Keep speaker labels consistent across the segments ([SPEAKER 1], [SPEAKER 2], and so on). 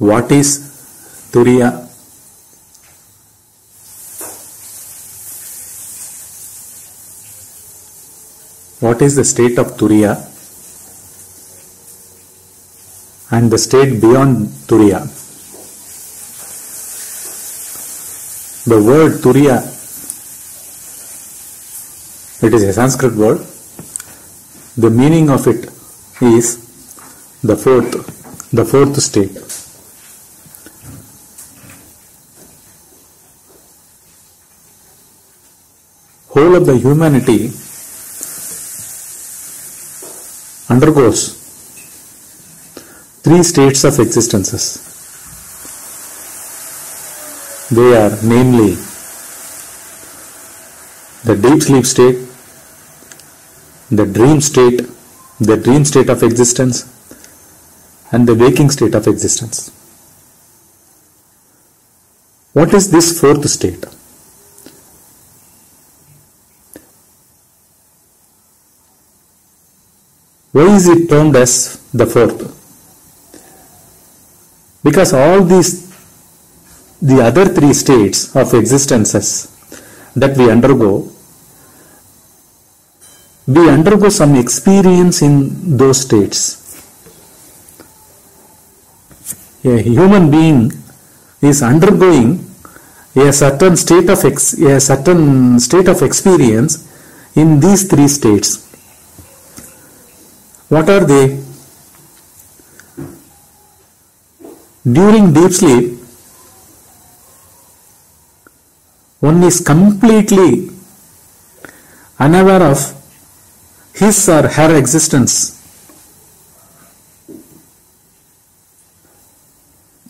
[SPEAKER 1] What is Turiya? What is the state of Turiya and the state beyond Turiya? The word Turiya, it is a Sanskrit word. The meaning of it is the fourth state. Whole of the humanity undergoes three states of existences. They are namely the deep sleep state, the dream state of existence, and the waking state of existence. What is this fourth state? Why is it termed as the fourth? Because all the other three states of existences that we undergo some experience in those states. A human being is undergoing a certain state of experience in these three states. What are they? During deep sleep, one is completely unaware of his or her existence.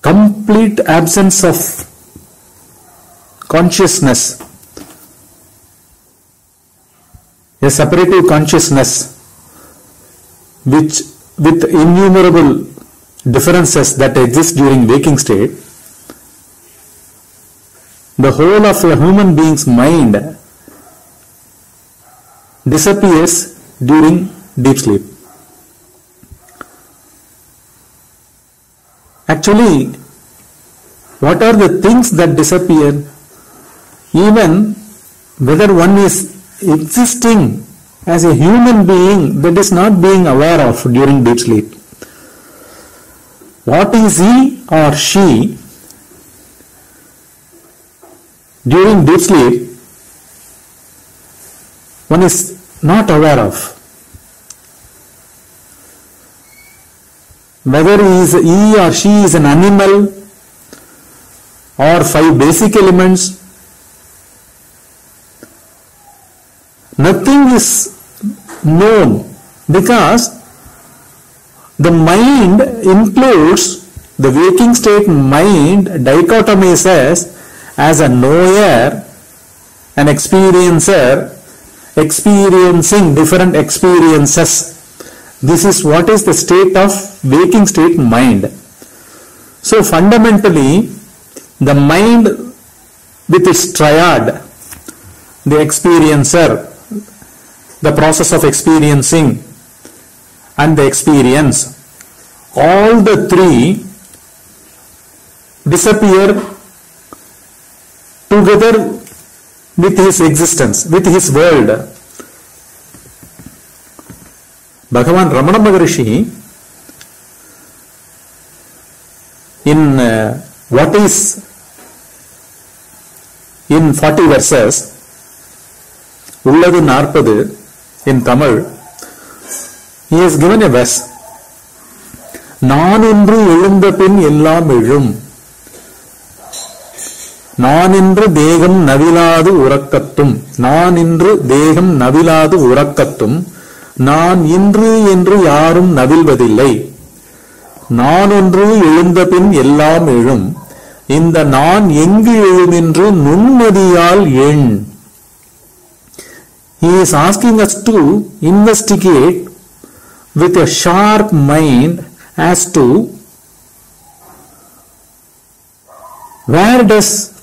[SPEAKER 1] Complete absence of consciousness, a separative consciousness which with innumerable differences that exist during waking state. The whole of a human being's mind disappears during deep sleep. Actually, what are the things that disappear? Even whether one is existing as a human being, that is not being aware of during deep sleep. What is he or she during deep sleep, one is not aware of. Whether he or she is an animal or five basic elements, nothing is known, because the mind includes the waking state mind dichotomizes as a knower, an experiencer, experiencing different experiences. This is what is the state of waking state mind. So fundamentally, the mind with its triad, the experiencer, the process of experiencing, and the experience, all the three disappear together with his existence, with his world. Bhagavan Ramana Maharishi, in what is in 40 verses, Ulladu 40 in Tamil, he has given a verse. நான் என்று எழுந்த பின் எல்லாம் எழும், நான் என்று தேகம் நவிலாது உறக்கத்தும், நான் என்று தேகம் நவிலாது உறக்கத்தும், நான் இன்று என்று யாரும் நவில்வதில்லை, நான் ஒன்று எழுந்த பின் எல்லாம் எழும், இந்த நான் எங்கு எழுமென்று நுண்மதியால் எண். He is asking us to investigate with a sharp mind as to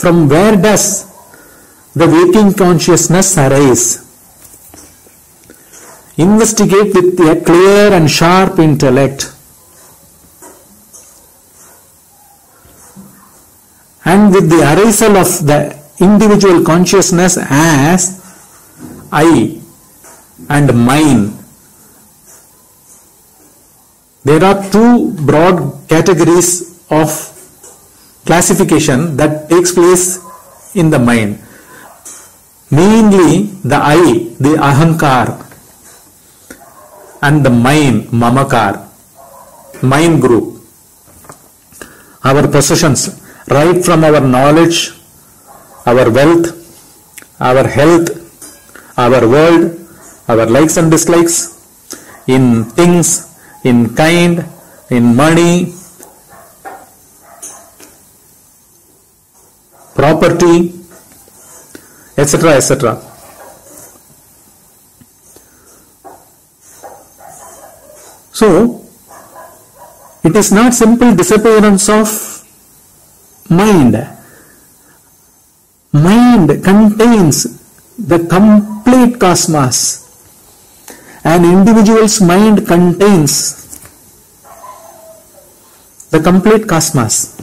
[SPEAKER 1] from where does the waking consciousness arise. Investigate with a clear and sharp intellect. then with the arisal of the individual consciousness as I and mine, there are two broad categories of classification that takes place in the mind. Mainly the I, the ahankar, and the mine, mamakar, mind group. Our possessions, right from our knowledge, our wealth, our health, our world, our likes and dislikes, in things, in kind, in money, property, etc., etc. So, it is not simple disappearance of mind. Mind contains the complete cosmos. An individual's mind contains the complete cosmos.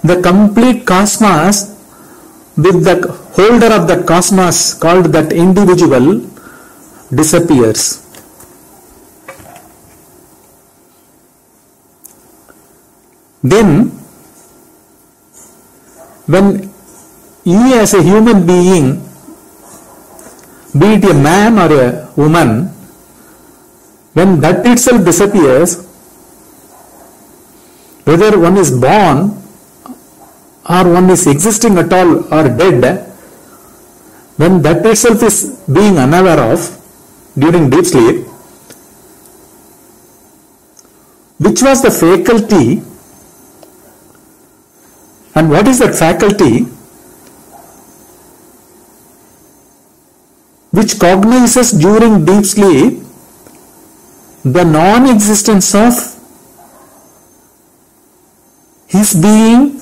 [SPEAKER 1] The complete cosmos, with the holder of the cosmos called that individual, disappears. Then, when you as a human being, be it a man or a woman, when that itself disappears, whether one is born or one is existing at all or dead, when that itself is being unaware of during deep sleep, which was the faculty, and what is that faculty which cognizes during deep sleep the non-existence of his being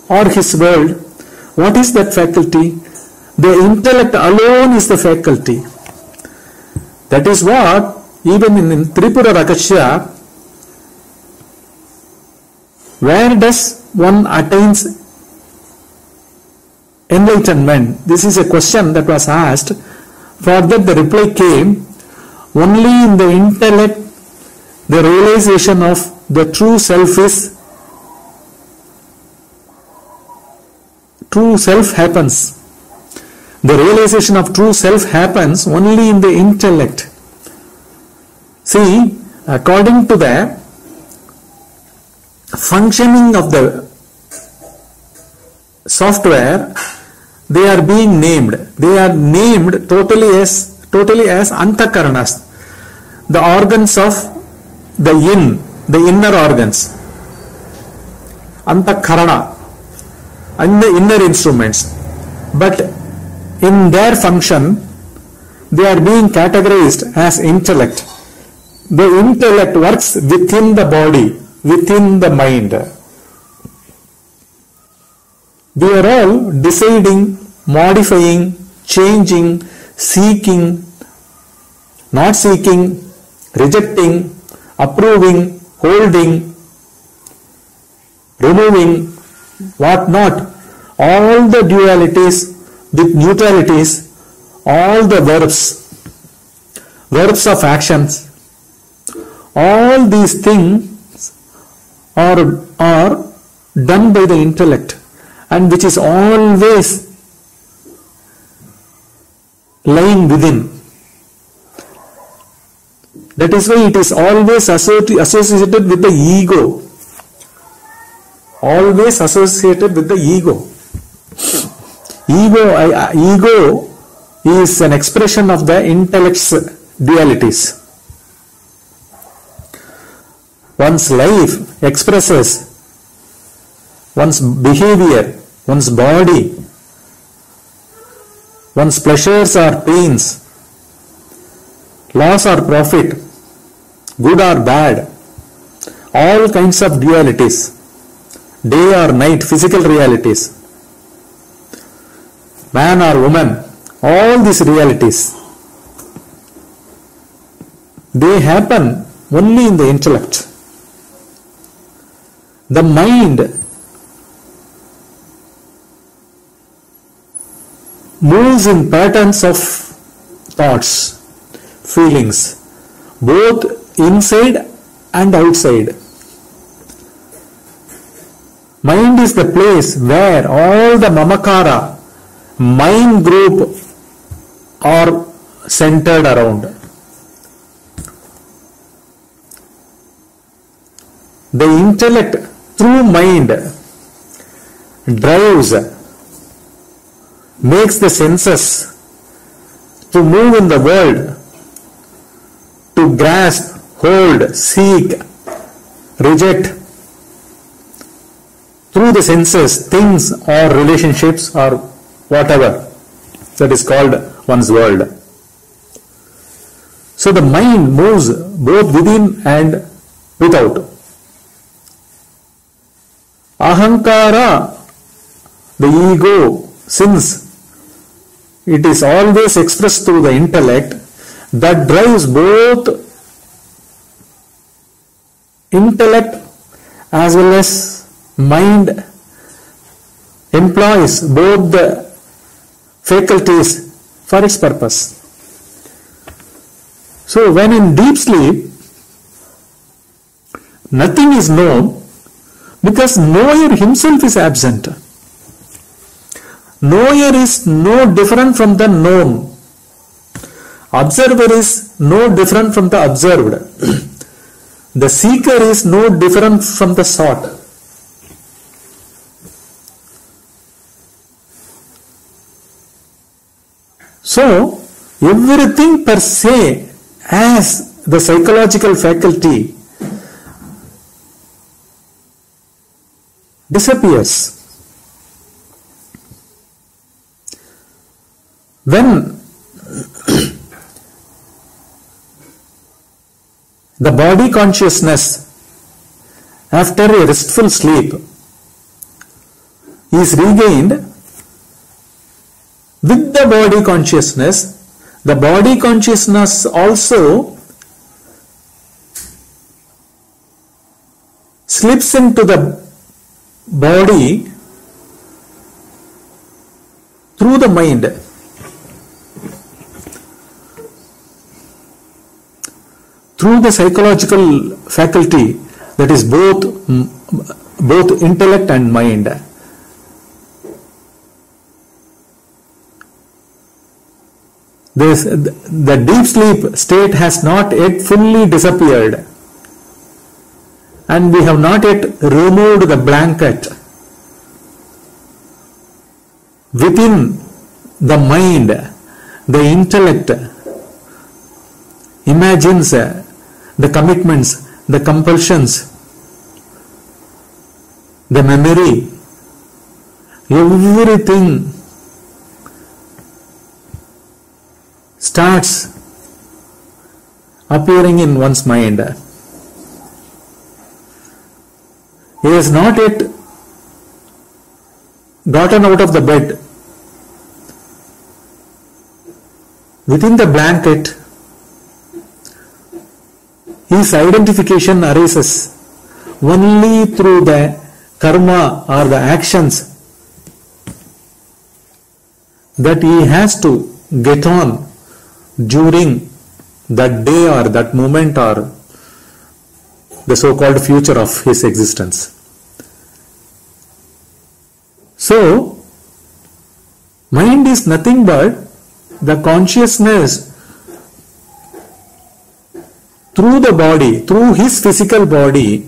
[SPEAKER 1] or his world? What is that faculty? The intellect alone is the faculty. That is what even in Tripura Rakasya, where does one attains enlightenment? This is a question that was asked. For that the reply came, only in the intellect the realization of the true self happens. The realization of true self happens only in the intellect. See, according to the functioning of the software, they are being named. They are named totally as antakaranas, the organs of the inner organs, antakarana, and the inner instruments. But in their function, they are being categorized as intellect. The intellect works within the body, within the mind. We are all deciding, modifying, changing, seeking, not seeking, rejecting, approving, holding, removing, what not. All the dualities with neutralities, all the verbs of actions, all these things are done by the intellect, and which is always lying within. That is why it is always associated with the ego. Always associated with the ego. Ego is an expression of the intellect's dualities. One's life expresses one's behavior, one's body, one's pleasures or pains, loss or profit, good or bad, all kinds of dualities, day or night, physical realities, man or woman, all these realities, they happen only in the intellect. The mind moves in patterns of thoughts, feelings, both inside and outside. Mind is the place where all the mamakara, mind group, are centered around. The intellect through mind drives, makes the senses to move in the world, to grasp, hold, seek, reject, through the senses, things or relationships or whatever that is called one's world. So the mind moves both within and without. Ahankara, the ego, since it is always expressed through the intellect, that drives both intellect as well as mind, employs both the faculties for its purpose. So when in deep sleep, nothing is known because knower himself is absent. Knower is no different from the known. Observer is no different from the observed. The seeker is no different from the sought. So, everything per se as the psychological faculty disappears. When the body consciousness after a restful sleep is regained with the body consciousness also slips into the body through the mind. Through the psychological faculty that is both intellect and mind. The deep sleep state has not yet fully disappeared, and we have not yet removed the blanket. Within the mind, the intellect imagines the commitments, the compulsions, the memory, everything starts appearing in one's mind. He has not yet gotten out of the bed. Within the blanket, his identification arises only through the karma or the actions that he has to get on during that day or that moment or the so-called future of his existence. So, mind is nothing but the consciousness through the body, through his physical body,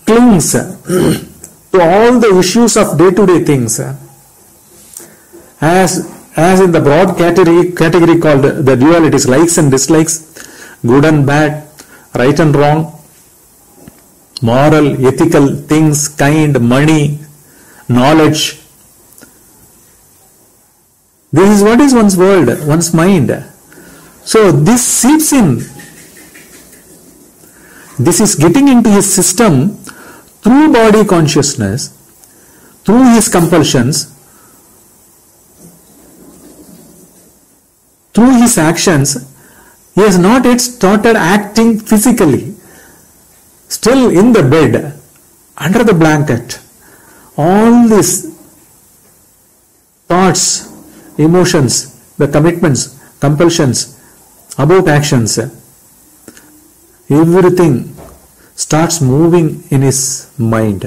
[SPEAKER 1] clings to all the issues of day-to-day things. As in the broad category called the dualities, likes and dislikes, good and bad, right and wrong, moral, ethical things, kind, money, knowledge. This is what is one's world, one's mind. So this seeps in. This is getting into his system through body consciousness, through his compulsions, through his actions. He has not yet started acting physically. Still in the bed, under the blanket, all these thoughts thoughts, emotions, the commitments, compulsions about actions, everything starts moving in his mind.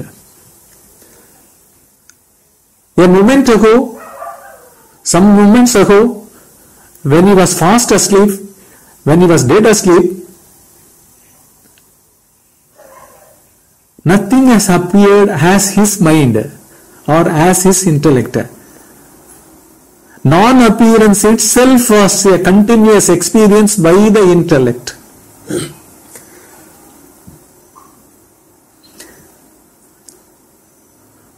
[SPEAKER 1] A moment ago, some moments ago, when he was fast asleep, when he was dead asleep, nothing has appeared as his mind or as his intellect. Non-appearance itself was a continuous experience by the intellect.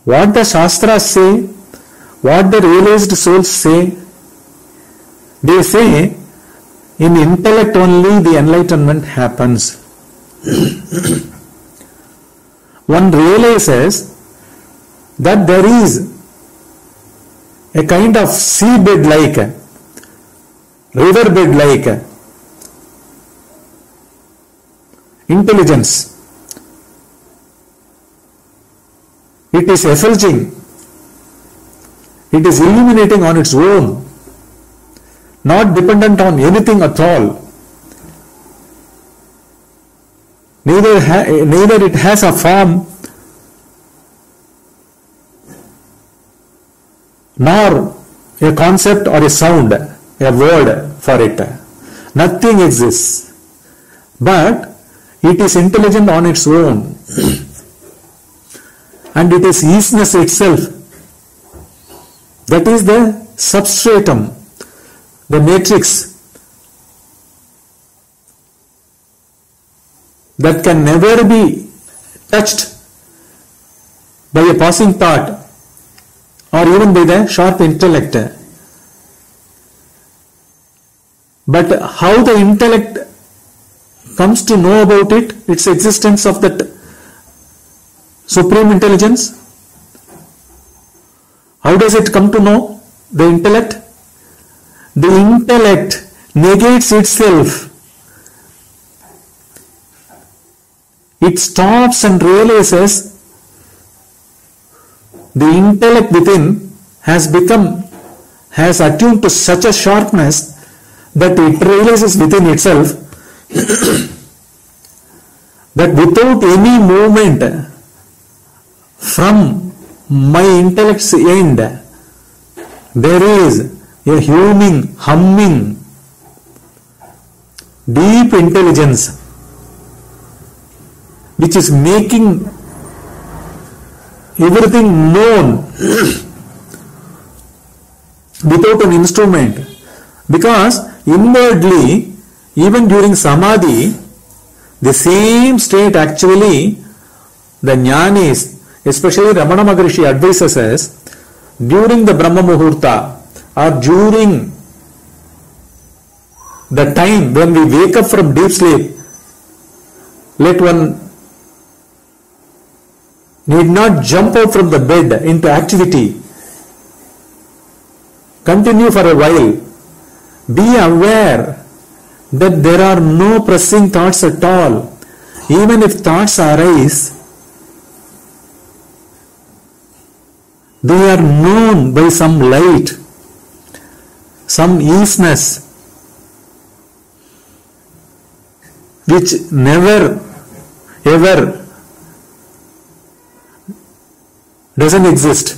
[SPEAKER 1] What the Shastras say, what the realized souls say, they say in intellect only the enlightenment happens. One realizes that there is a kind of seabed like, riverbed like intelligence. It is effulging. It is illuminating on its own, not dependent on anything at all. Neither it has a form nor a concept or a sound, a word for it. Nothing exists. But it is intelligent on its own. And it is easiness itself. That is the substratum, the matrix that can never be touched by a passing thought or even by the sharp intellect. But how the intellect comes to know about it, its existence of that supreme intelligence, how does it come to know the intellect? The intellect negates itself. It stops and realizes the intellect within has attuned to such a sharpness that it realizes within itself that without any movement from my intellect's end, there is a humming, deep intelligence which is making everything known without an instrument. Because inwardly, even during Samadhi, the same state actually, the jnanis, especially Ramana Maharishi advises us, during the Brahma Muhurta or during the time when we wake up from deep sleep, let one need not jump out from the bed into activity. Continue for a while. Be aware that there are no pressing thoughts at all. Even if thoughts arise, they are known by some light, some easiness, which never ever doesn't exist,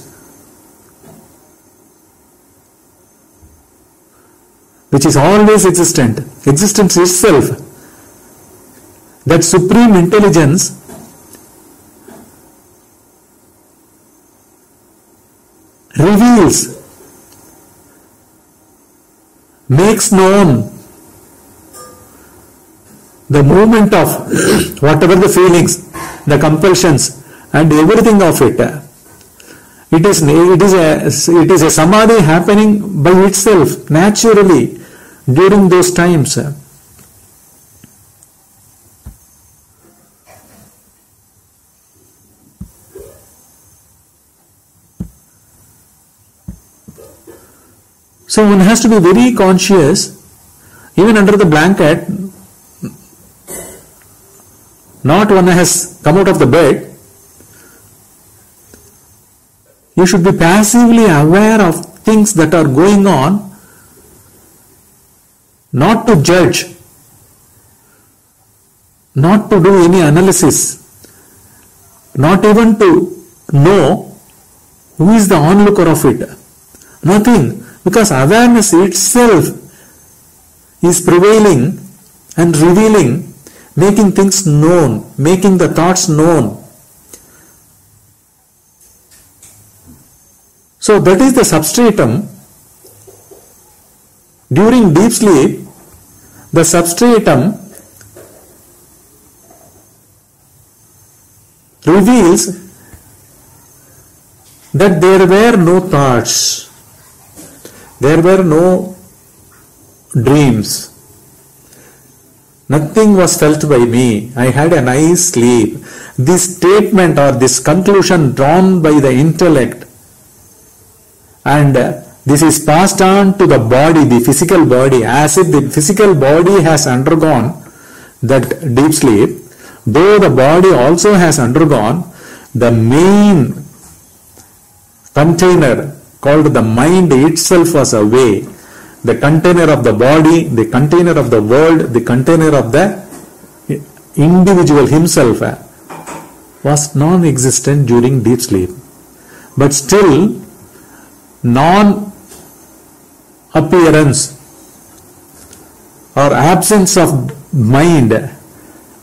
[SPEAKER 1] which is always existent, existence itself. That supreme intelligence reveals, makes known the movement of whatever the feelings, the compulsions and everything of it. It is a samadhi happening by itself, naturally, during those times. So one has to be very conscious, even under the blanket, not one has come out of the bed. You should be passively aware of things that are going on, not to judge, not to do any analysis, not even to know who is the onlooker of it. Nothing, because awareness itself is prevailing and revealing, making things known, making the thoughts known. So that is the substratum. During deep sleep, the substratum reveals that there were no thoughts, there were no dreams, nothing was felt by me, I had a nice sleep. This statement or this conclusion drawn by the intellect, and this is passed on to the body, the physical body, as if the physical body has undergone that deep sleep, though the body also has undergone, the main container called the mind itself was away. The container of the body, the container of the world, the container of the individual himself was non-existent during deep sleep. But still, non-appearance or absence of mind,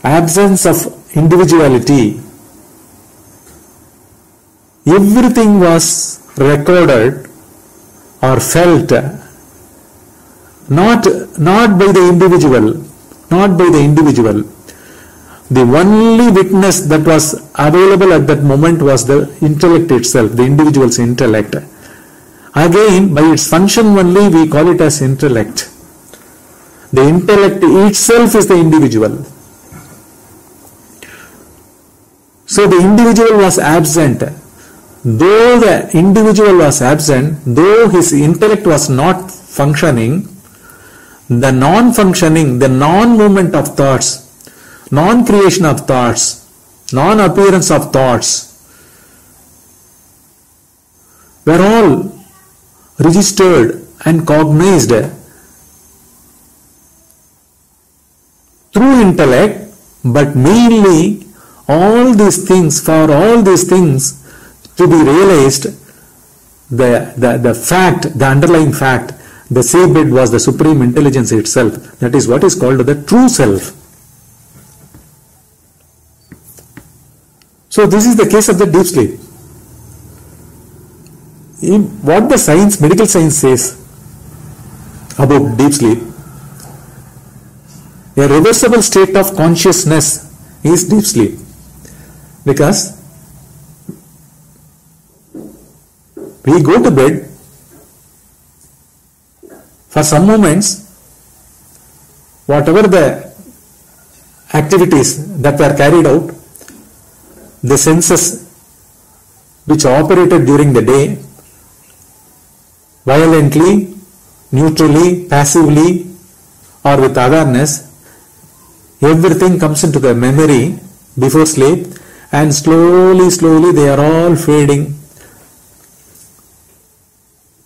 [SPEAKER 1] absence of individuality, everything was recorded or felt, not by the individual, not by the individual. The only witness that was available at that moment was the intellect itself, the individual's intellect. Again, by its function only, we call it as intellect. The intellect itself is the individual. So the individual was absent. Though the individual was absent, though his intellect was not functioning, the non-functioning, the non-movement of thoughts, non-creation of thoughts, non-appearance of thoughts were all registered and cognized through intellect, but mainly all these things, for all these things to be realized, the fact, the underlying fact, the seabed was the supreme intelligence itself. That is what is called the true self. So this is the case of the deep sleep. What the science, medical science says about deep sleep, a reversible state of consciousness is deep sleep, because we go to bed, for some moments, whatever the activities that were carried out, the senses which operated during the day, violently, neutrally, passively, or with awareness, everything comes into the memory before sleep, and slowly they are all fading,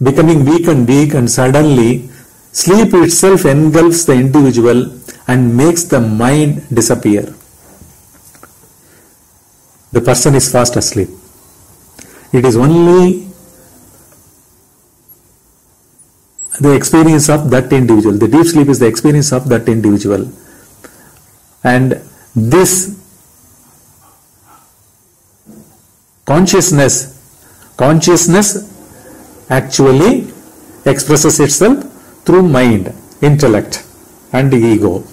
[SPEAKER 1] becoming weak, and suddenly sleep itself engulfs the individual and makes the mind disappear. The person is fast asleep. It is only the experience of that individual. The deep sleep is the experience of that individual. And this consciousness actually expresses itself through mind, intellect and ego.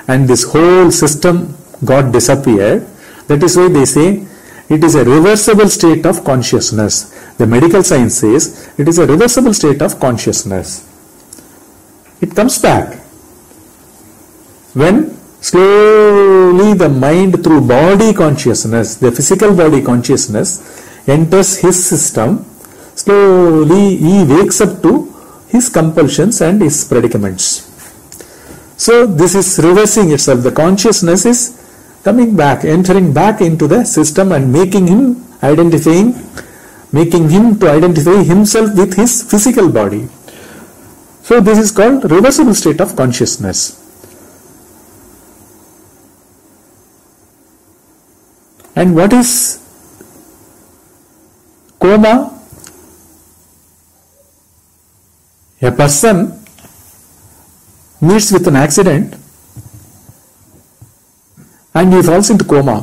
[SPEAKER 1] And this whole system got disappeared. That is why they say it is a reversible state of consciousness. The medical science says it is a reversible state of consciousness. It comes back when slowly the mind, through body consciousness, the physical body consciousness, enters his system. Slowly he wakes up to his compulsions and his predicaments. So this is reversing itself. The consciousness is coming back, entering back into the system and making him identifying making him to identify himself with his physical body. So this is called reversible state of consciousness. And what is coma? A person meets with an accident and he falls into coma.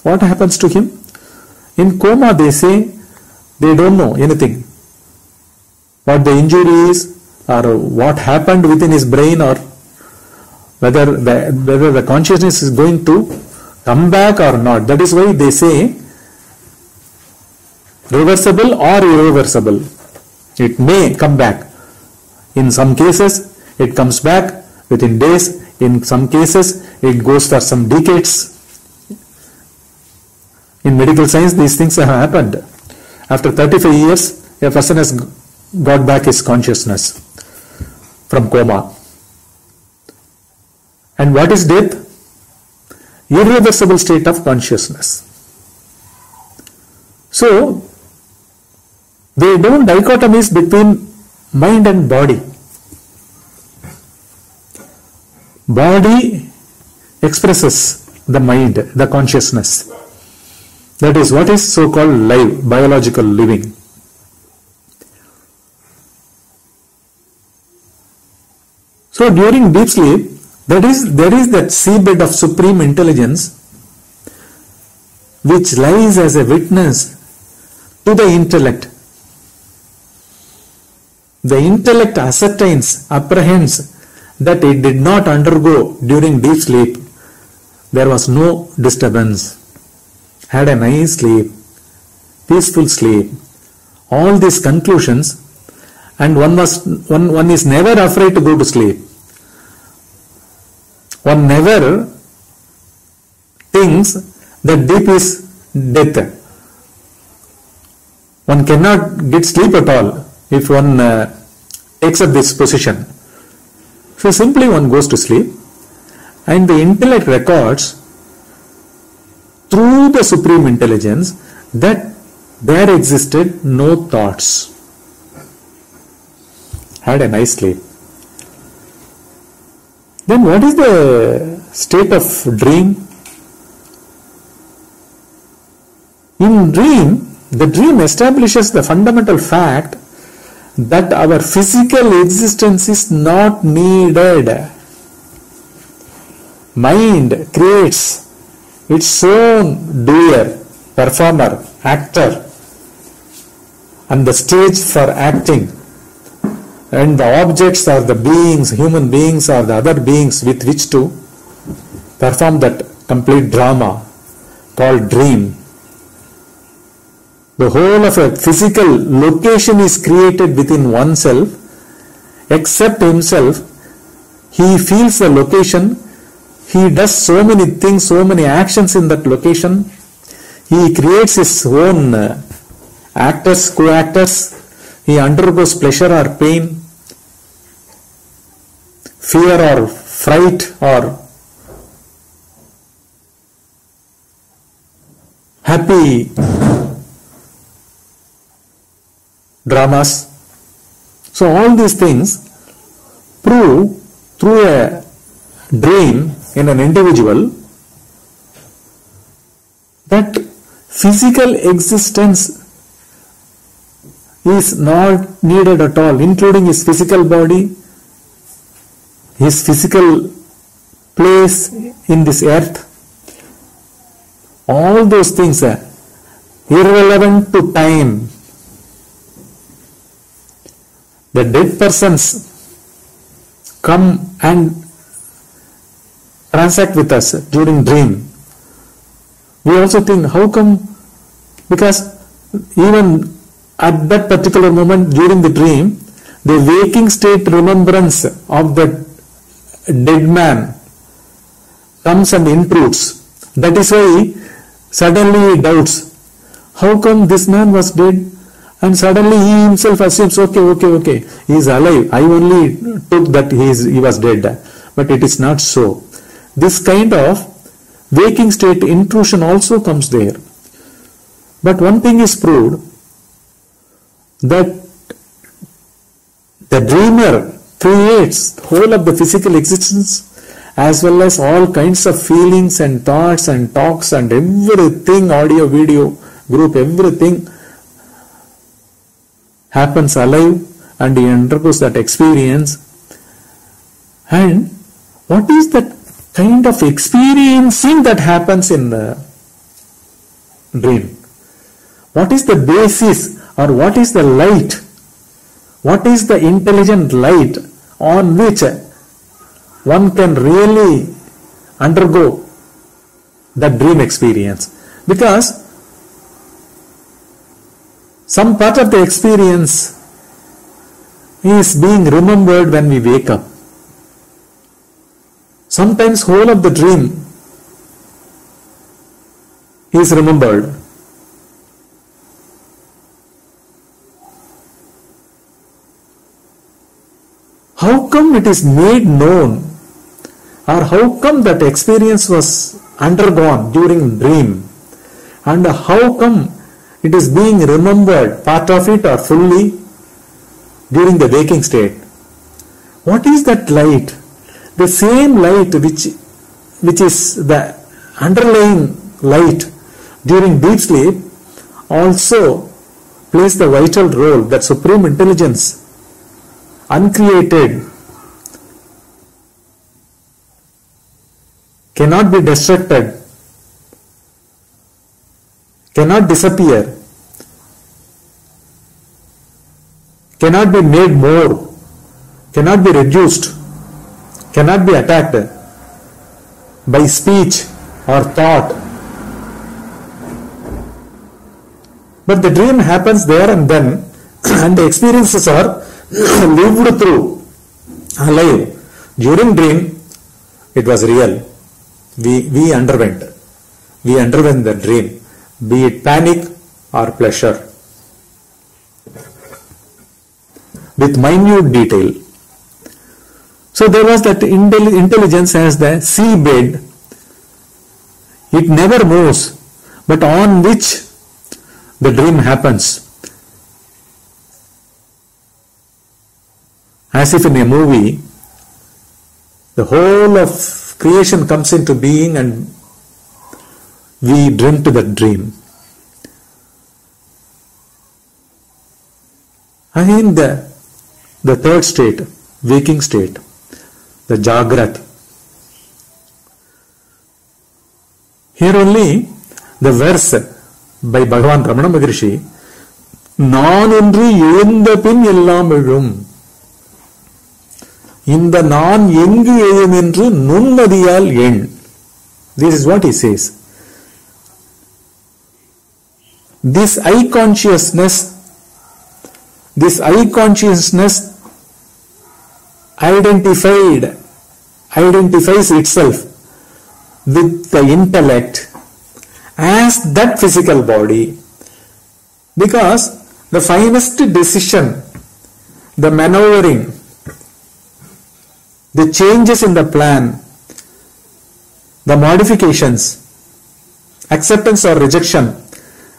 [SPEAKER 1] What happens to him? In coma, they say they don't know anything. What the injury is, or what happened within his brain, or whether the consciousness is going to come back or not. That is why they say reversible or irreversible. It may come back. In some cases, it comes back within days. In some cases, it goes for some decades. In medical science, these things have happened. After 35 years, a person has got back his consciousness from coma. And what is death? Irreversible state of consciousness. So, they don't dichotomize between mind and body. Body expresses the mind, the consciousness. That is what is so-called life, biological living. So during deep sleep, there is that seabed of supreme intelligence which lies as a witness to the intellect. The intellect ascertains, apprehends that it did not undergo during deep sleep. There was no disturbance. Had a nice sleep, peaceful sleep. All these conclusions, and one is never afraid to go to sleep. One never thinks that deep is death. One cannot get sleep at all if one takes up this position. So simply one goes to sleep, and the intellect records through the supreme intelligence that there existed no thoughts. Had a nice sleep. Then what is the state of dream? In dream, the dream establishes the fundamental fact that our physical existence is not needed. Mind creates its own doer, performer, actor, and the stage for acting. And the objects are the beings, human beings or the other beings with which to perform that complete drama called dream. The whole of a physical location is created within oneself. Except himself, he feels the location. He does so many things, so many actions in that location. He creates his own actors, co-actors. He undergoes pleasure or pain, fear or fright or happy dramas. So all these things prove through a dream in an individual that physical existence is not needed at all, including his physical body, his physical place in this earth. All those things are irrelevant to time. The dead persons come and transact with us during dream. We also think, how come? Because even at that particular moment during the dream, the waking state remembrance of the dead man comes and intrudes. That is why suddenly he doubts, how come this man was dead? And suddenly he himself assumes, okay, he is alive. I only took that he was dead. But it is not so. This kind of waking state intrusion also comes there. But one thing is proved, that the dreamer creates the whole of the physical existence as well as all kinds of feelings and thoughts and talks and everything, audio, video, group, everything happens alive, and he undergoes that experience. And what is that kind of experiencing that happens in the dream? What is the basis, or what is the light? What is the intelligent light on which one can really undergo that dream experience? Because some part of the experience is being remembered when we wake up. Sometimes whole of the dream is remembered. How come it is made known, or how come that experience was undergone during dream, and how come it is being remembered, part of it or fully, during the waking state? What is that light? The same light which is the underlying light during deep sleep also plays the vital role. That supreme intelligence, uncreated, cannot be destructed, cannot disappear, cannot be made more, cannot be reduced, cannot be attacked by speech or thought. But the dream happens there and then, and the experiences are lived through, alive. During dream, it was real. We underwent the dream, be it panic or pleasure, with minute detail. So there was that intelligence as the seabed. It never moves, but on which the dream happens. As if in a movie, the whole of creation comes into being and we dream to that dream. Again, the third state, waking state, the Jagrat. Here only the verse by Bhagavan Ramana Maharishi, நான் என்று எழுந்த பின் எல்லாம் எழும். இந்த நான் எங்கு எழும் என்று நுண்மதியால் எண். This is what he says. This I consciousness identifies itself with the intellect as that physical body, because the finest decision, the maneuvering, the changes in the plan, the modifications, acceptance or rejection,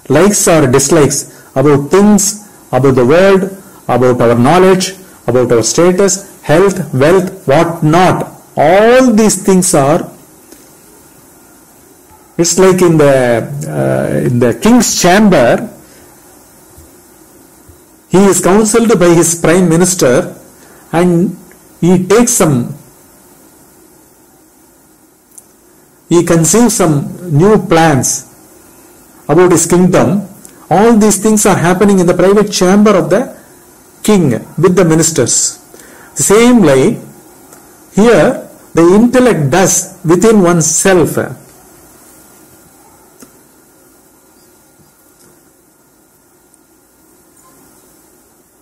[SPEAKER 1] likes or dislikes about things, about the world, about our knowledge, about our status, health, wealth, what not. All these things are, it's like in the king's chamber, he is counseled by his prime minister and he conceives some new plans about his kingdom. All these things are happening in the private chamber of the king with the ministers. The same way, here the intellect does within oneself.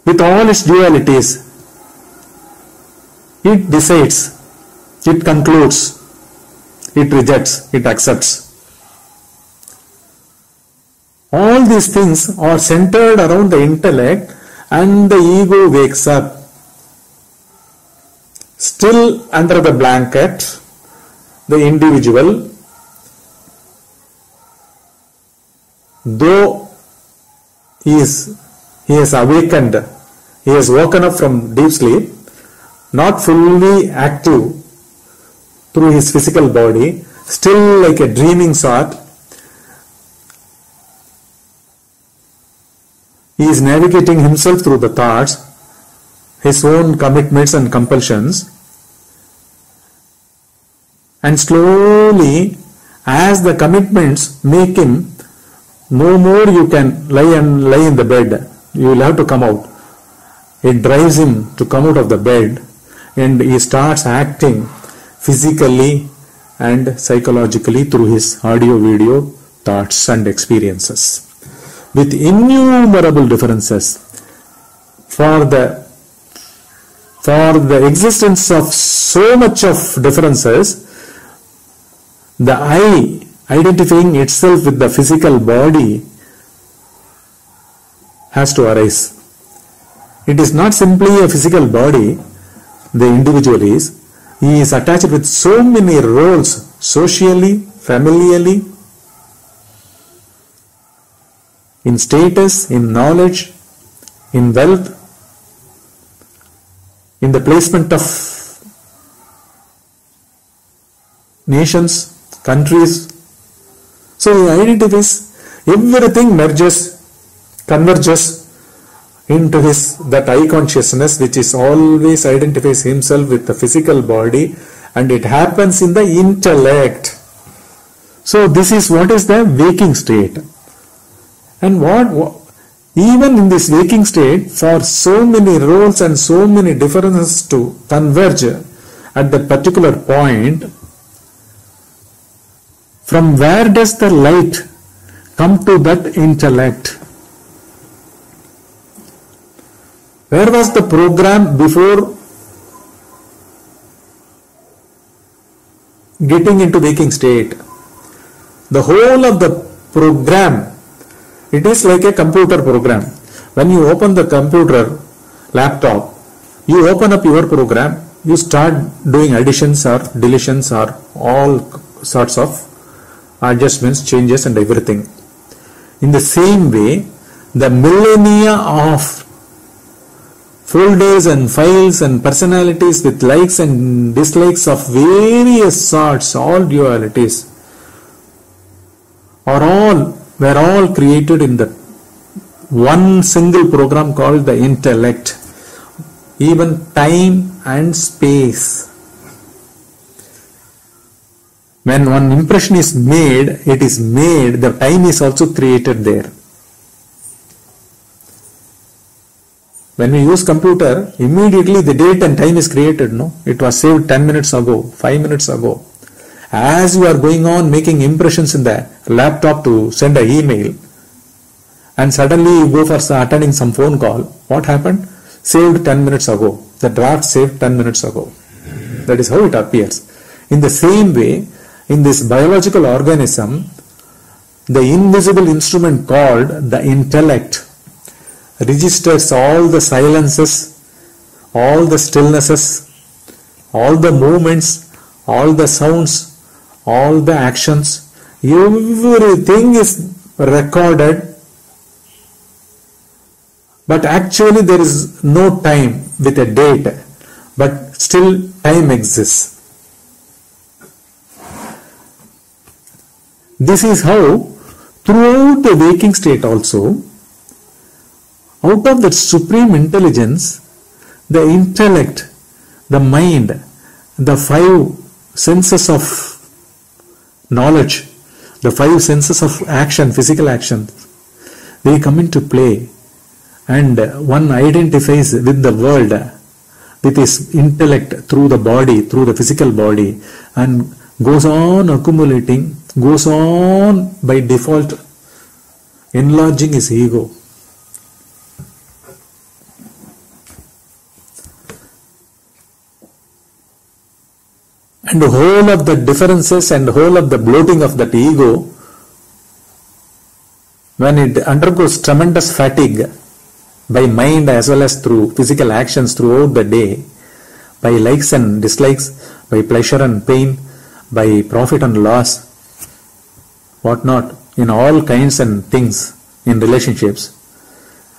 [SPEAKER 1] With all its dualities, it decides, it concludes, it rejects, it accepts. All these things are centered around the intellect, and the ego wakes up. Still under the blanket, the individual, though he is he has awakened, he has woken up from deep sleep, not fully active through his physical body, still like a dreaming sort. He is navigating himself through the thoughts, his own commitments and compulsions, and slowly, as the commitments make him, no more you can lie in the bed, you will have to come out. It drives him to come out of the bed, and he starts acting physically and psychologically through his audio video thoughts and experiences, with innumerable differences. For the existence of so much of differences, the I identifying itself with the physical body has to arise. It is not simply a physical body, the individual is. He is attached with so many roles, socially, familially, in status, in knowledge, in wealth, in the placement of nations, countries. So he identifies, everything merges, converges into that I consciousness, which is always identifies himself with the physical body, and it happens in the intellect. So this is what is the waking state. And what even in this waking state, for so many roles and so many differences to converge at that particular point, from where does the light come to that intellect? Where was the program before getting into waking state? The whole of the program, it is like a computer program. When you open the computer laptop, you open up your program, you start doing additions or deletions or all sorts of adjustments, changes and everything. In the same way, the millennia of folders and files and personalities with likes and dislikes of various sorts, all dualities, were all created in the one single program called the intellect. Even time and space. When one impression is made, the time is also created there. When we use computer, immediately the date and time is created, no? It was saved 10 minutes ago, 5 minutes ago. As you are going on making impressions in the laptop to send an email, and suddenly you go for attending some phone call, what happened? Saved 10 minutes ago. The draft saved 10 minutes ago. That is how it appears. In the same way, in this biological organism, the invisible instrument called the intellect registers all the silences, all the stillnesses, all the movements, all the sounds, all the actions. Everything is recorded, but actually there is no time with a date, but still time exists. This is how throughout the waking state also, out of that supreme intelligence, the intellect, the mind, the 5 senses of knowledge, the 5 senses of action, physical action, they come into play, and one identifies with the world, with his intellect through the body, through the physical body, and goes on accumulating, goes on by default enlarging his ego. And the whole of the differences and the whole of the bloating of that ego, when it undergoes tremendous fatigue by mind as well as through physical actions throughout the day, by likes and dislikes, by pleasure and pain, by profit and loss, whatnot, in all kinds and things in relationships,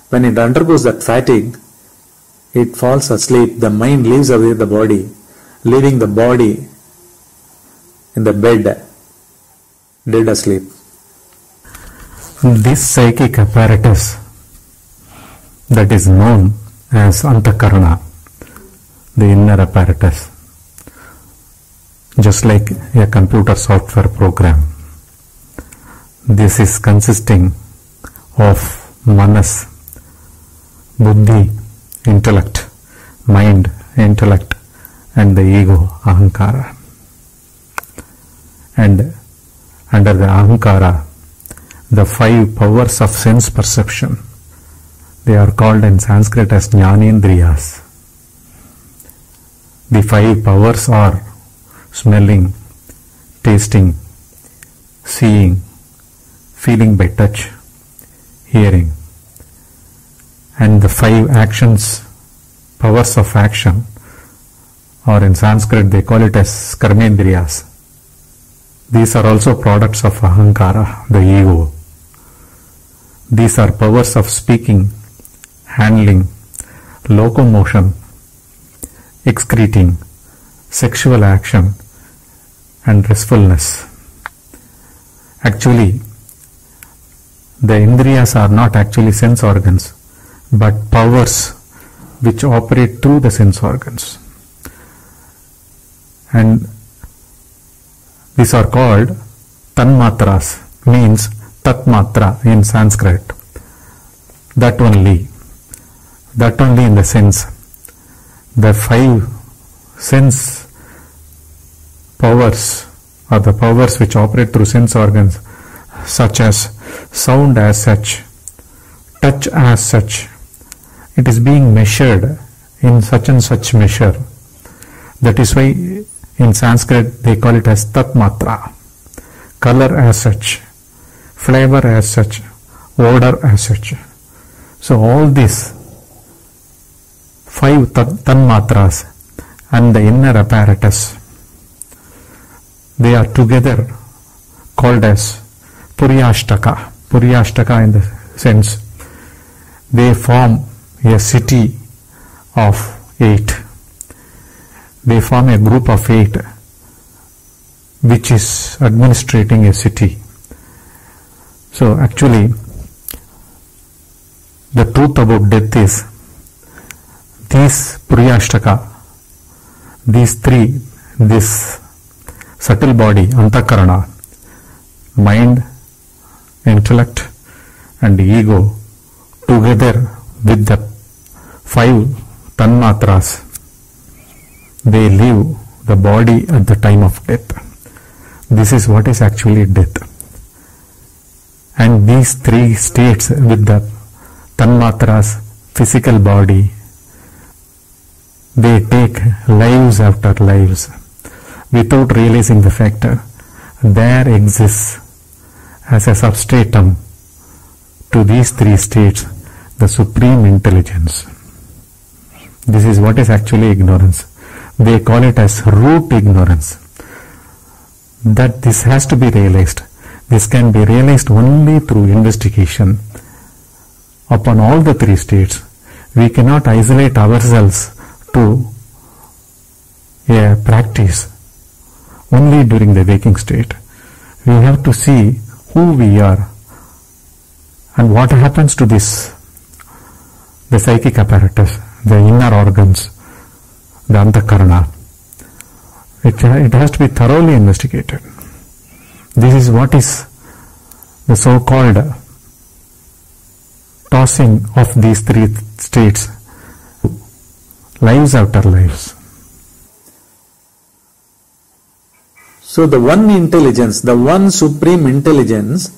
[SPEAKER 1] when it undergoes that fatigue, it falls asleep. The mind leaves away the body, leaving the body in the bed, dead asleep.
[SPEAKER 2] This psychic apparatus that is known as Antakarana, the inner apparatus, just like a computer software program. This is consisting of Manas, Buddhi, intellect, mind, intellect, and the ego, Ahankara. And under the Ahankara, the 5 powers of sense perception, they are called in Sanskrit as Jnanendriyas. The 5 powers are smelling, tasting, seeing, feeling by touch, hearing. And the 5 actions, powers of action, or in Sanskrit they call it as Karmendriyas. These are also products of Ahankara, the ego. These are powers of speaking, handling, locomotion, excreting, sexual action, and restfulness. Actually, the Indriyas are not actually sense organs, but powers which operate through the sense organs. And these are called tanmatras, means tatmatra in Sanskrit. That only in the sense. The 5 sense powers are the powers which operate through sense organs, such as sound as such, touch as such. It is being measured in such and such measure. That is why in Sanskrit they call it as tatmatra. Color as such, flavor as such, odor as such. So all these 5 tanmatras and the inner apparatus, they are together called as Puryashtaka. Puryashtaka in the sense they form a city of 8. They form a group of 8 which is administrating a city. So actually the truth about death is these Puryashtaka, these 3, this subtle body, Antakarana, mind, intellect and ego, together with the 5 tanmatras, they leave the body at the time of death. This is what is actually death. And these 3 states with the tanmatras, physical body, they take lives after lives without realizing the fact there exists as a substratum to these 3 states the supreme intelligence. This is what is actually ignorance. They call it as root ignorance. That this has to be realized. This can be realized only through investigation upon all the 3 states. We cannot isolate ourselves to a practice only during the waking state. We have to see who we are and what happens to this, the psychic apparatus, the inner organs, the Antakarana. It has to be thoroughly investigated. This is what is the so-called tossing of these 3 states, lives after lives.
[SPEAKER 1] So the one intelligence, the one supreme intelligence,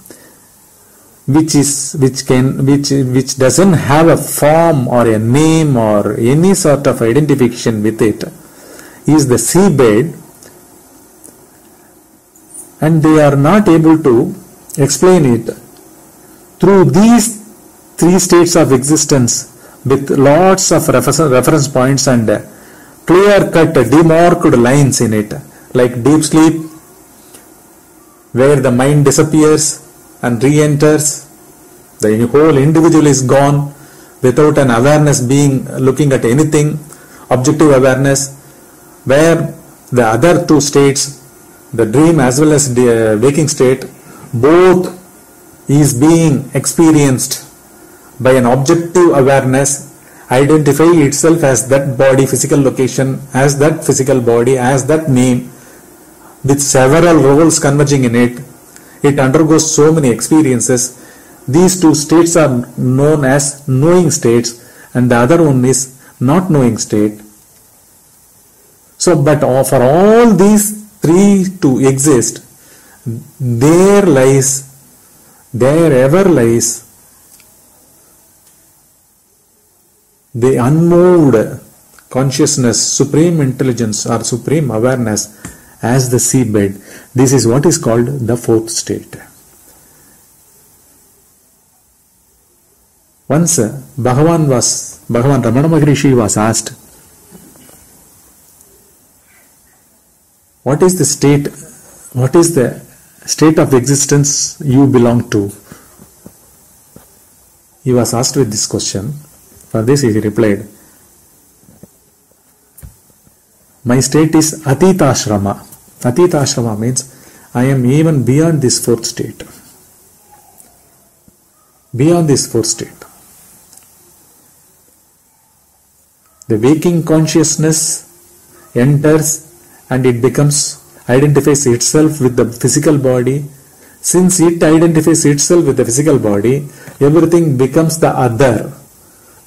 [SPEAKER 1] which doesn't have a form or a name or any sort of identification with it, is the seabed, and they are not able to explain it through these 3 states of existence with lots of reference points and clear-cut, demarked lines in it, like deep sleep, where the mind disappears and re-enters, the whole individual is gone, without an awareness being looking at anything, objective awareness, where the other two states, the dream as well as the waking state, both is being experienced by an objective awareness, identify itself as that body, physical location, as that physical body, as that name, with several roles converging in it. It undergoes so many experiences. These two states are known as knowing states, and the other one is not knowing state. So, but for all these three to exist, there ever lies the unmoved consciousness, supreme intelligence or supreme awareness as the seabed. This is what is called the fourth state. Once Bhagavan Ramana Maharishi was asked, what is the state of existence you belong to? He was asked with this question. For this he replied, my state is Atita Ashrama. Atita Ashrama means I am even beyond this fourth state. Beyond this fourth state. The waking consciousness enters and it identifies itself with the physical body. Since it identifies itself with the physical body, everything becomes the other.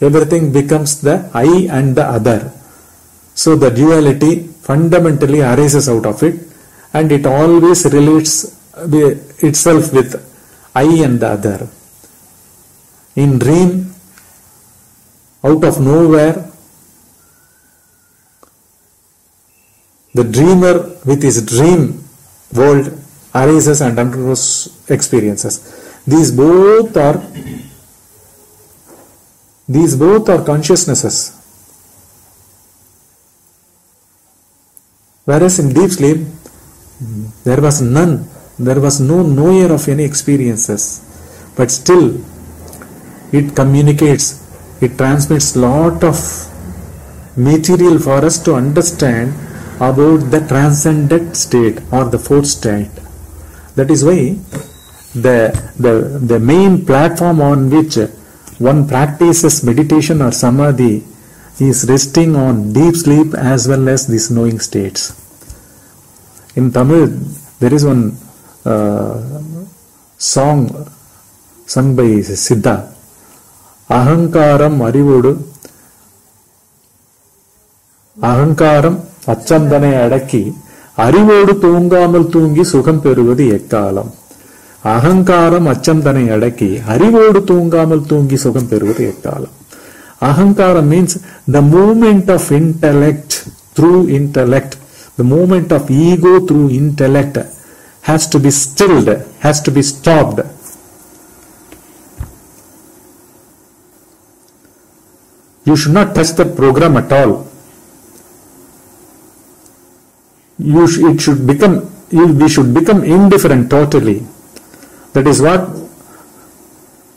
[SPEAKER 1] Everything becomes the I and the other. So the duality fundamentally arises out of it, and it always relates itself with I and the other. In dream, out of nowhere, the dreamer with his dream world arises and undergoes experiences. These both are consciousnesses. Whereas in deep sleep, there was no knower of any experiences. But still, it communicates, it transmits lot of material for us to understand about the transcendent state or the fourth state. That is why the main platform on which one practices meditation or samadhi is resting on deep sleep as well as these knowing states. In Tamil, there is one song sung by Siddha. Ahankaram arivodu, Ahankaram அச்சந்தனை அடக்கி அறிவோடு தூங்காமல் தூங்கி சுகம் பெறுவது எக்காலம். அகங்காரம் அச்சந்தனை அடக்கி அறிவோடு தூங்காமல் தூங்கி சுகம் பெறுவது எக்காலம். Ahankara means the movement of intellect through intellect, the movement of ego through intellect has to be stilled, has to be stopped. You should not touch the program at all. We should become indifferent totally. That is what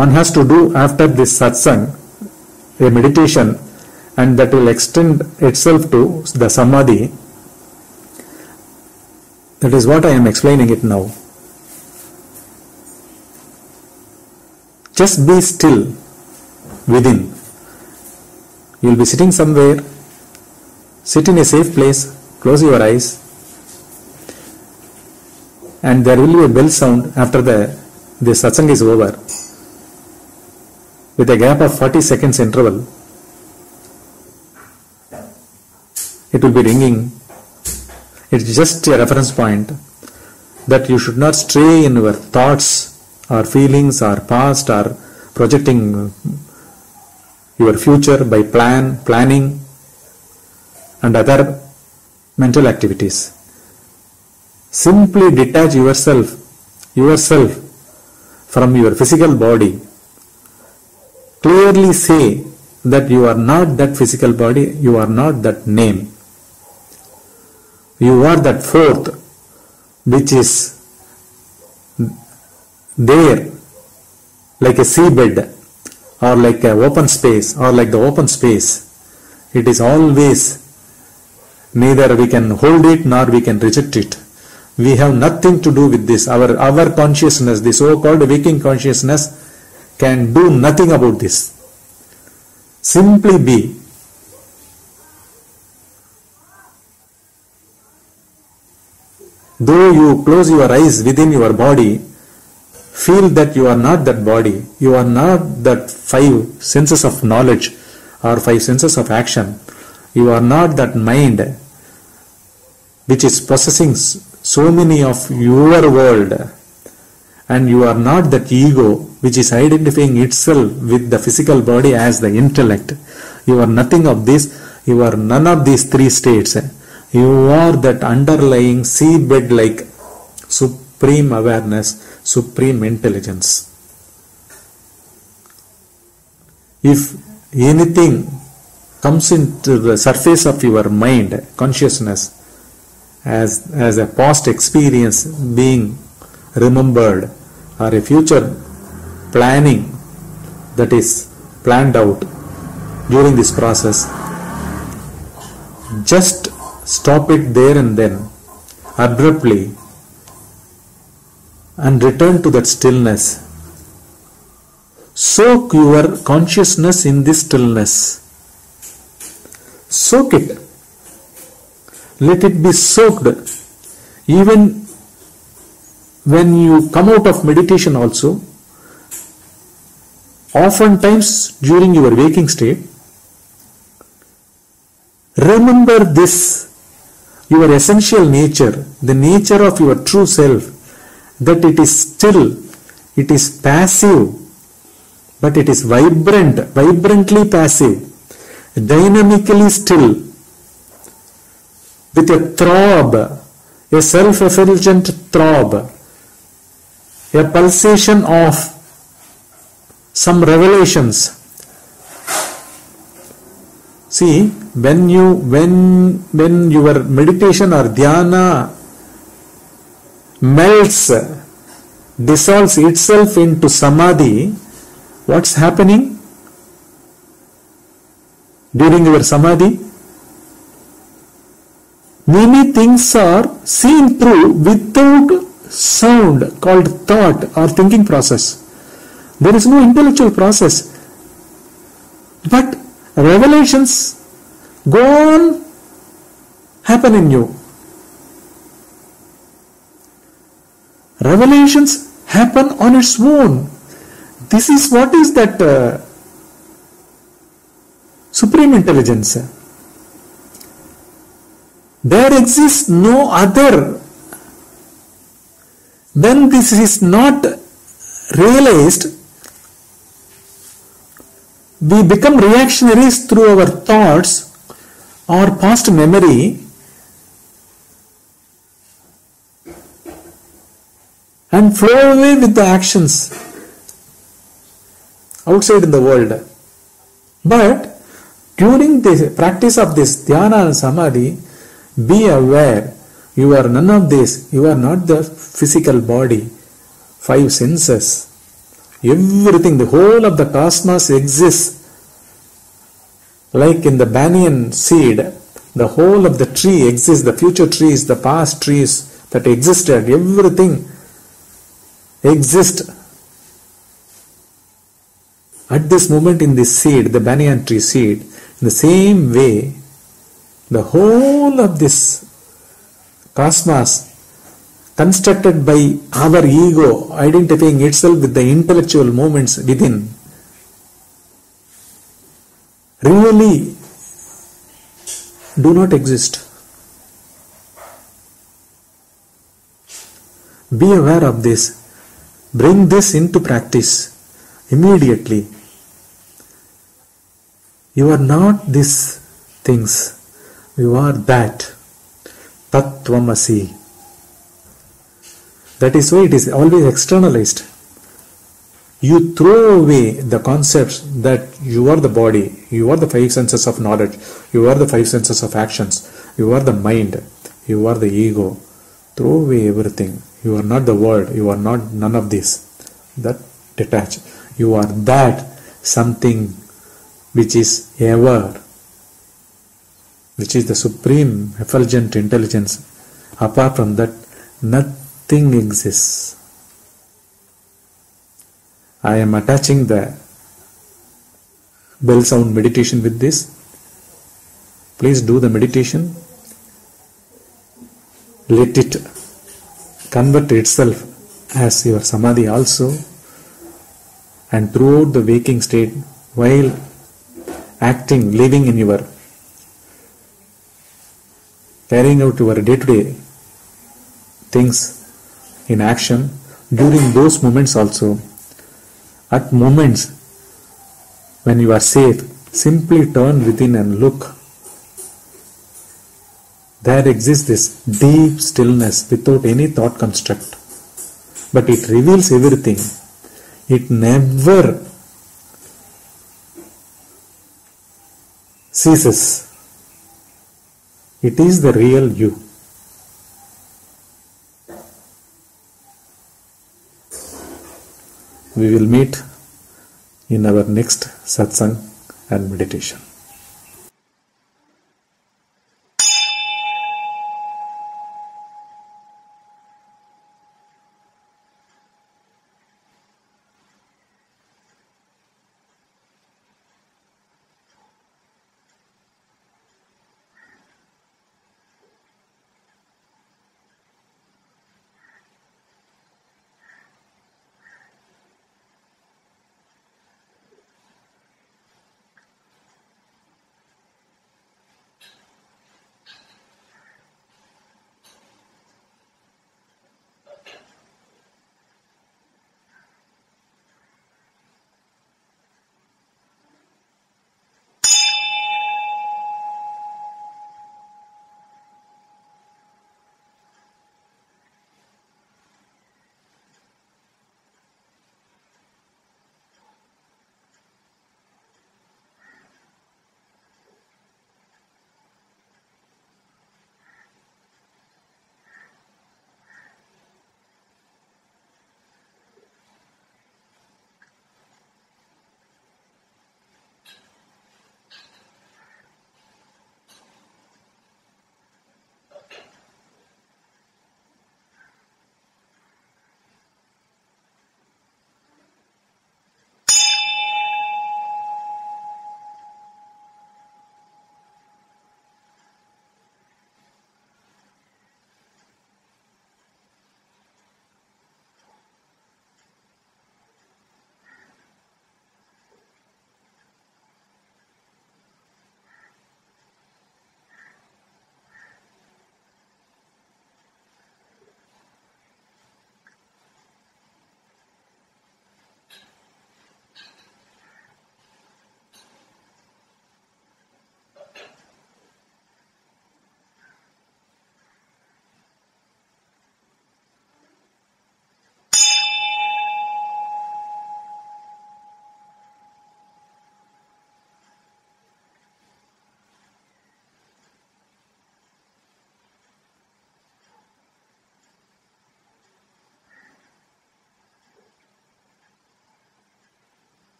[SPEAKER 1] one has to do after this satsang, a meditation, and that will extend itself to the samadhi. That is what I am explaining it now. Just be still within. You will be sitting somewhere. Sit in a safe place. Close your eyes. And there will be a bell sound after the satsang is over, with a gap of 40 seconds interval. It will be ringing. It's just a reference point that you should not stray in your thoughts or feelings or past or projecting your future by planning and other mental activities. Simply detach yourself from your physical body. Clearly say that you are not that physical body, you are not that name. You are that fourth, which is there like a seabed or like a open space, or like the open space. It is always, neither we can hold it nor we can reject it. We have nothing to do with this. Our consciousness, the so-called waking consciousness, can do nothing about this. Simply be. Though you close your eyes within your body, feel that you are not that body, you are not that 5 senses of knowledge or 5 senses of action, you are not that mind which is possessing so many of your world, and you are not that ego which is identifying itself with the physical body as the intellect. You are nothing of this, you are none of these 3 states. You are that underlying seabed like supreme awareness, supreme intelligence. If anything comes into the surface of your mind, consciousness, as a past experience being remembered, or a future planning that is planned out during this process, just stop it there and then, abruptly, and return to that stillness. Soak your consciousness in this stillness. Soak it. Let it be soaked. Even when you come out of meditation also, oftentimes during your waking state, remember this, your essential nature, the nature of your true self, that it is still, it is passive, but it is vibrant, vibrantly passive, dynamically still, with a throb, a self-effulgent throb, a pulsation of some revelations. See, when your meditation or dhyana melts, dissolves itself into samadhi, what's happening during your samadhi? Many things are seen through without sound, called thought or thinking process. There is no intellectual process, but revelations go on happen in you. Revelations happen on its own. This is what is that supreme intelligence. There exists no other. When this is not realized, we become reactionaries through our thoughts or past memory, and flow away with the actions outside in the world. But during the practice of this dhyana and samadhi, be aware, you are none of this, you are not the physical body, 5 senses, everything, the whole of the cosmos exists. Like in the banyan seed, the whole of the tree exists, the future trees, the past trees that existed, everything exists at this moment in this seed, the banyan tree seed. In the same way, the whole of this cosmos, constructed by our ego, identifying itself with the intellectual moments within, really do not exist. Be aware of this. Bring this into practice immediately. You are not these things. You are that. Tattvamasi. That is why it is always externalized. You throw away the concepts that you are the body, you are the 5 senses of knowledge, you are the 5 senses of actions, you are the mind, you are the ego. Throw away everything. You are not the world, you are not none of this. That detach. You are that something which is ever, which is the supreme effulgent intelligence. Apart from that, nothing exists. I am attaching the bell sound meditation with this. Please do the meditation. Let it convert itself as your Samadhi also, and throughout the waking state, while acting, living in your, carrying out your day-to-day things in action, during those moments also, at moments when you are safe, simply turn within and look. There exists this deep stillness without any thought construct. But it reveals everything. It never ceases. It is the real you. We will meet in our next satsang and meditation.